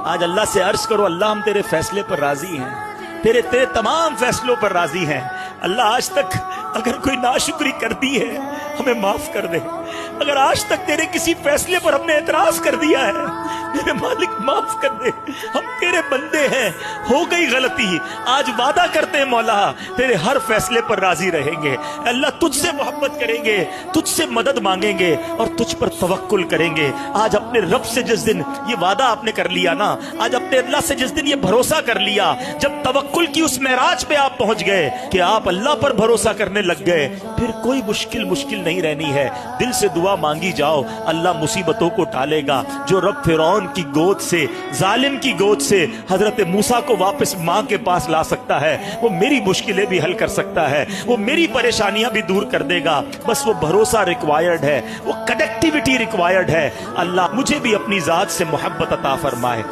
آج اللہ سے عرض کرو اللہ ہم تیرے فیصلے پر راضی ہیں، تیرے تمام فیصلوں پر راضی ہیں۔ اللہ آج تک اگر کوئی ناشکری کر دی ہے ہمیں معاف کر دے، اگر آج تک تیرے کسی فیصلے پر ہم نے اعتراض کر دیا ہے میرے مالک معاف کر دے، ہم تیرے بندے ہیں، ہو گئی غلطی، آج وعدہ کرتے ہیں مولا تیرے ہر فیصلے پر راضی رہیں گے۔ اللہ تجھ سے محبت کریں گے، تجھ سے مدد مانگیں گے اور تجھ پر توکل کریں گے۔ آج اپنے رب سے جس دن یہ وعدہ آپ نے کر لیا نا، آج اپنے اللہ سے جس دن یہ بھروسہ کر لیا، جب توکل کی اس معراج پہ آپ پہنچ گئے کہ آپ اللہ پر بھروسہ کرنے لگ گئے، پھر کوئی مشکل نہیں رہنی ہے۔ دل سے دعا مانگی جاؤ، اللہ مصیبتوں کو ٹالے گا۔ جو رب فرعون کی گود سے، ظالم کی گود سے حضرت موسیٰ کو واپس ماں کے پاس لا سکتا ہے، وہ میری مشکلیں بھی حل کر سکتا ہے، وہ میری پریشانیاں بھی دور کر دے گا۔ بس وہ بھروسہ ریکوائرڈ ہے، وہ کنیکٹیوٹی ریکوائرڈ ہے۔ اللہ مجھے بھی اپنی ذات سے محبت عطا فرمائے۔